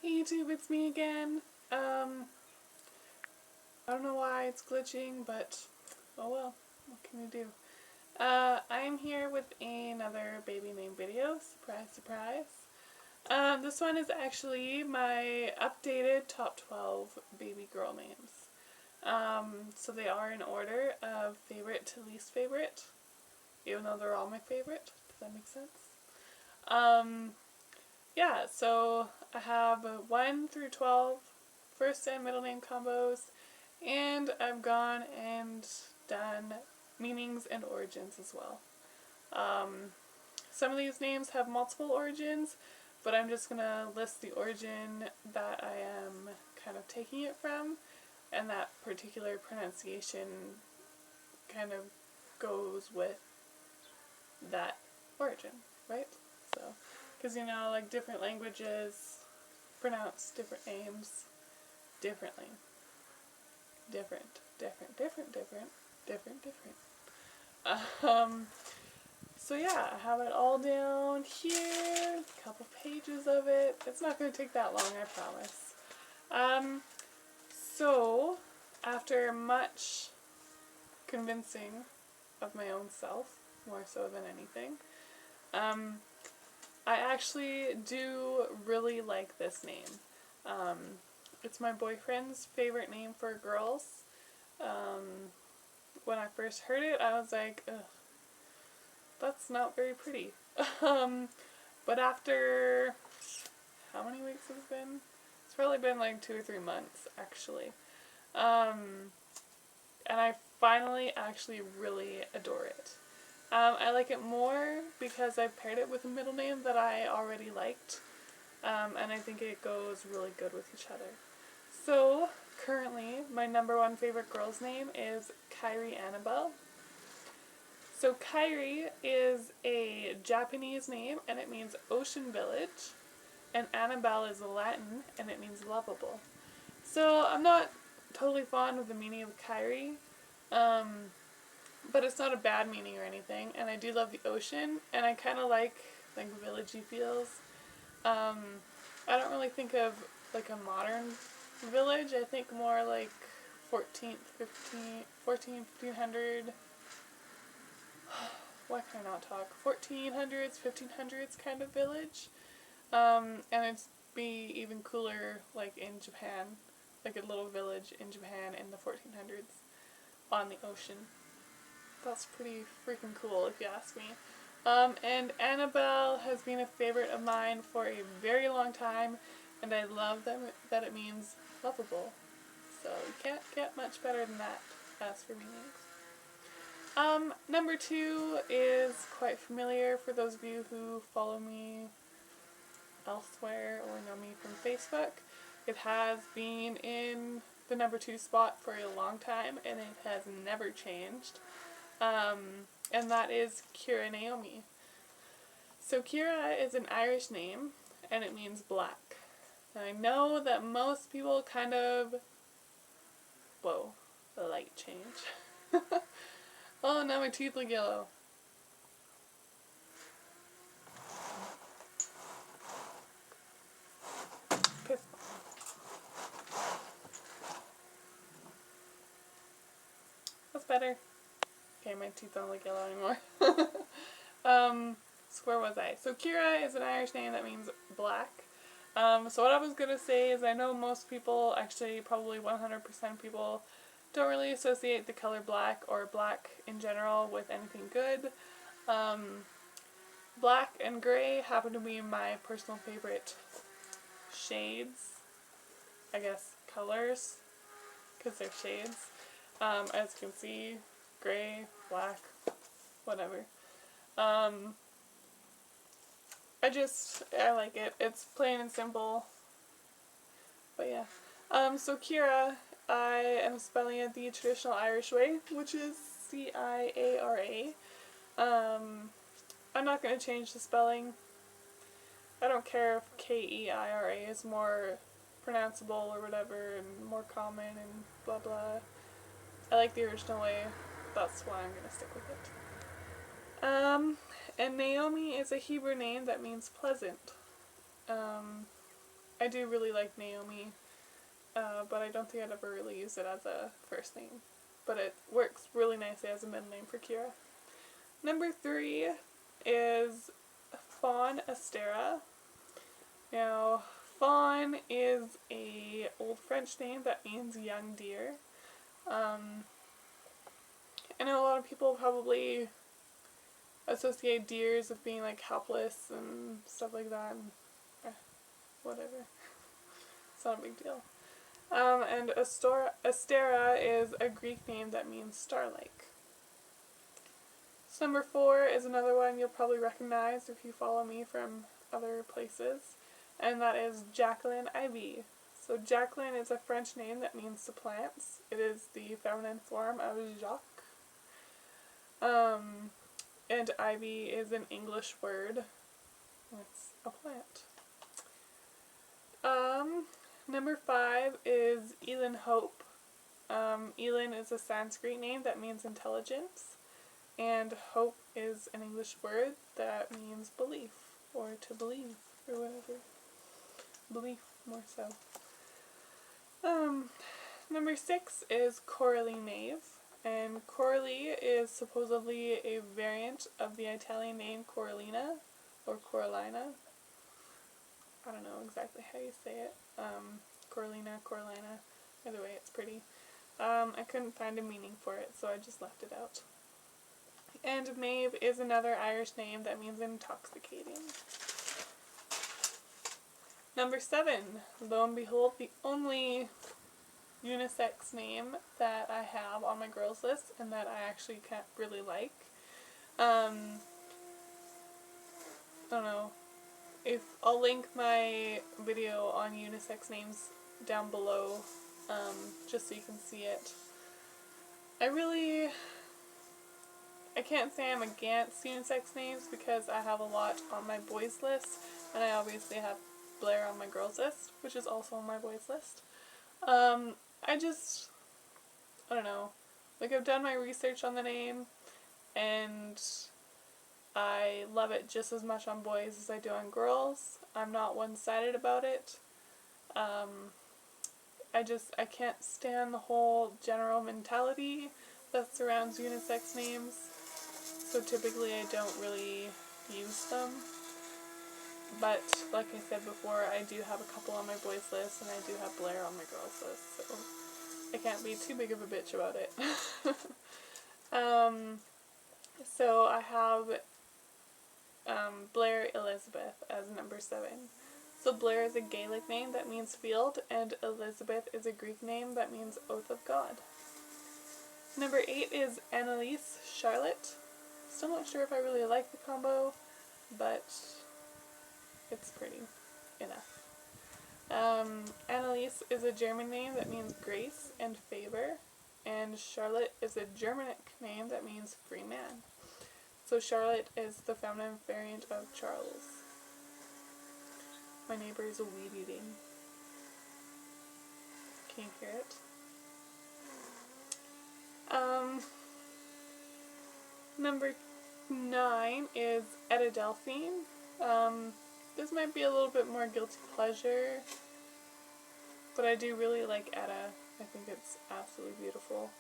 Hey YouTube, it's me again. I don't know why it's glitching, but oh well, what can you do? I'm here with another baby name video. Surprise, surprise. This one is actually my updated top 12 baby girl names. So they are in order of favorite to least favorite, even though they're all my favorite. Does that make sense? Yeah, so I have 1 through 12 first and middle name combos, and I've gone and done meanings and origins as well. Some of these names have multiple origins, but I'm just going to list the origin that I am kind of taking it from, and that particular pronunciation kind of goes with that origin, right? So, because you know, like different languages pronounce different names differently. Different. So yeah, I have it all down here, a couple pages of it. It's not going to take that long, I promise. So, after much convincing of my own self, more so than anything, I actually do really like this name. It's my boyfriend's favorite name for girls. When I first heard it, I was like, ugh, that's not very pretty. But after, how many weeks has it been? It's probably been like 2 or 3 months, actually. And I finally actually really adore it. I like it more because I've paired it with a middle name that I already liked, and I think it goes really good with each other. So, currently, my #1 favorite girl's name is Kairi Annabel. So, Kairi is a Japanese name, and it means ocean village, and Annabel is Latin, and it means lovable. So, I'm not totally fond of the meaning of Kairi, but it's not a bad meaning or anything, and I do love the ocean, and I kind of like villagey feels. I don't really think of like a modern village. I think more like 1500. Why can I not talk? 1400s, 1500s kind of village. And it'd be even cooler like in Japan, like a little village in Japan in the 1400s on the ocean. That's pretty freaking cool if you ask me. And Annabelle has been a favorite of mine for a very long time, and I love that it means lovable. So you can't get much better than that as for meanings. #2 is quite familiar for those of you who follow me elsewhere or know me from Facebook. It has been in the #2 spot for a long time, and it has never changed. And that is Ciara Naomi. So Ciara is an Irish name, and it means black. And I know that most people kind of, whoa, the light change. Oh, now my teeth look yellow. Piss. That's better. Okay, my teeth don't look yellow anymore. So where was I? So Ciara is an Irish name that means black. So what I was going to say is I know most people, actually probably 100% people, don't really associate the color black or black in general with anything good. Black and gray happen to be my personal favorite shades, I guess colors, because they're shades. As you can see, gray, black, whatever. I like it. It's plain and simple. But yeah. So Ciara, I am spelling it the traditional Irish way, which is Ciara. I'm not going to change the spelling. I don't care if Keira is more pronounceable or whatever and more common and blah blah. I like the original way. That's why I'm going to stick with it. And Naomi is a Hebrew name that means pleasant. I I do really like Naomi, but I don't think I'd ever really use it as a first name. But it works really nicely as a middle name for Ciara. Number 3 is Fawn Astera. Now, Fawn is a old French name that means young deer. I know a lot of people probably associate deers with being like helpless and stuff like that, and whatever. It's not a big deal. And Astera is a Greek name that means star-like. So number 4 is another one you'll probably recognize if you follow me from other places, and that is Jacqueline Ivy. So Jacqueline is a French name that means to plants. It is the feminine form of Jacques. And ivy is an English word. It's a plant. Number 5 is Elin Hope. Elin is a Sanskrit name that means intelligence, and hope is an English word that means belief, or to believe, or whatever. Belief, more so. Number 6 is Coralie Maeve, and Coralie is supposedly a variant of the Italian name Coralina, or Coralina. I don't know exactly how you say it. Coralina, Coralina, either way it's pretty. I couldn't find a meaning for it, so I just left it out. And Maeve is another Irish name that means intoxicating. Number 7, lo and behold, the only unisex name that I have on my girls list and that I actually can't really like. I don't know. If I'll link my video on unisex names down below, just so you can see it. I can't say I'm against unisex names because I have a lot on my boys list, and I obviously have Blaire on my girls list, which is also on my boys list. I don't know. Like, I've done my research on the name, and I love it just as much on boys as I do on girls. I'm not one-sided about it. I can't stand the whole general mentality that surrounds unisex names, so typically I don't really use them. But, like I said before, I do have a couple on my boys list, and I do have Blaire on my girls list, so I can't be too big of a bitch about it. So I have Blaire Elizabeth as number 7. So Blaire is a Gaelic name that means field, and Elizabeth is a Greek name that means oath of God. Number 8 is Anneliese Charlotte. Still not sure if I really like the combo, but it's pretty enough. Anneliese is a German name that means grace and favor, and Charlotte is a Germanic name that means free man. So Charlotte is the feminine variant of Charles. My neighbor is a weed eating. Can you hear it? Number 9 is Etta Delphine. This might be a little bit more guilty pleasure, but I do really like Etta. I think it's absolutely beautiful.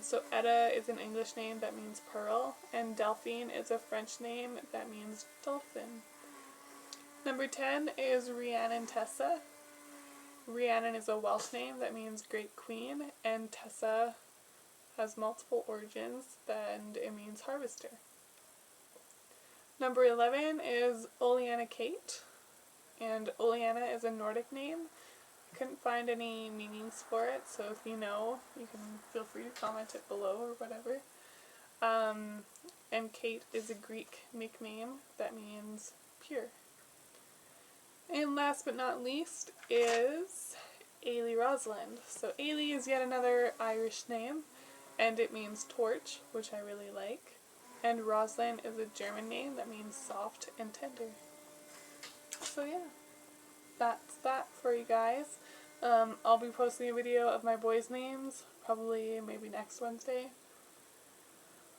So Etta is an English name that means pearl, and Delphine is a French name that means dolphin. Number 10 is Rhiannon Tessa. Rhiannon is a Welsh name that means great queen, and Tessa has multiple origins, and it means harvester. Number 11 is Oleana Kate, and Oleana is a Nordic name. I couldn't find any meanings for it, so if you know, you can feel free to comment it below or whatever. And Kate is a Greek nickname that means pure. And last but not least is Ailey Rosalind. So Ailey is yet another Irish name, and it means torch, which I really like. And Rosalind is a German name that means soft and tender. So yeah, that's that for you guys. I'll be posting a video of my boys' names, probably maybe next Wednesday.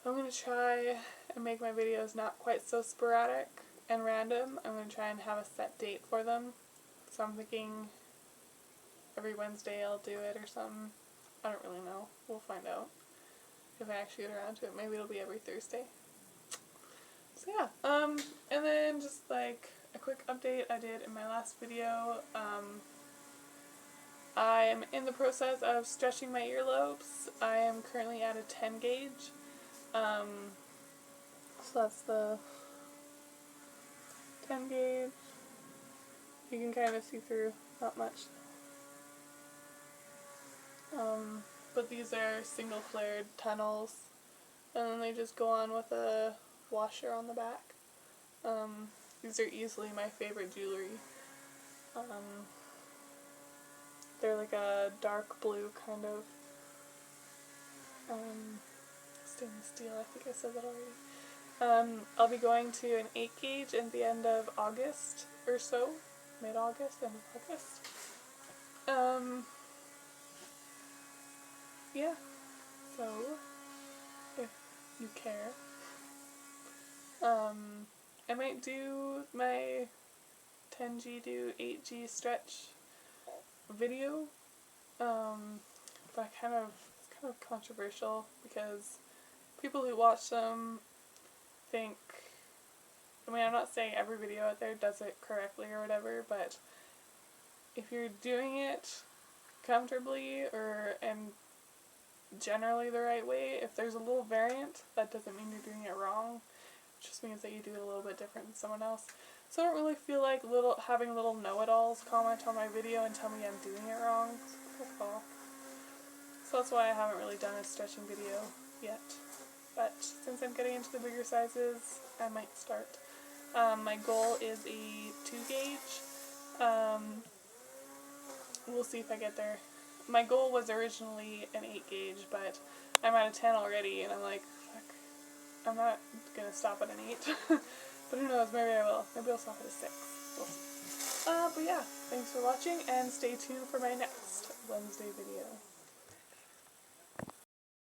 I'm going to try and make my videos not quite so sporadic and random. I'm going to try and have a set date for them, So I'm thinking every Wednesday I'll do it or something. I don't really know. We'll find out if I actually get around to it. Maybe it'll be every Thursday. So yeah, and then just like a quick update I did in my last video. I am in the process of stretching my earlobes. I am currently at a 10 gauge. So that's the 10 gauge. You can kind of see through, not much. But these are single flared tunnels, and then they just go on with a washer on the back. These are easily my favorite jewelry. They're like a dark blue kind of stainless steel. I think I said that already. I'll be going to an 8 gauge at the end of August or so. Mid-August, end of August. Yeah. So, if you care. I might do my 10G to 8G stretch video, but it's kind of controversial because people who watch them think, I mean, I'm not saying every video out there does it correctly or whatever, but if you're doing it comfortably and generally the right way, if there's a little variant, that doesn't mean you're doing it wrong. It just means that you do it a little bit different than someone else. So I don't really feel like having little know-it-alls comment on my video and tell me I'm doing it wrong. So fuck off. So that's why I haven't really done a stretching video yet. But since I'm getting into the bigger sizes, I might start. My goal is a 2 gauge. We'll see if I get there. My goal was originally an 8 gauge, but I'm at a 10 already, and I'm like, fuck, I'm not gonna stop at an 8. But who knows, maybe I will. Maybe I'll stop at a 6. We'll see. But yeah, thanks for watching, and stay tuned for my next Wednesday video.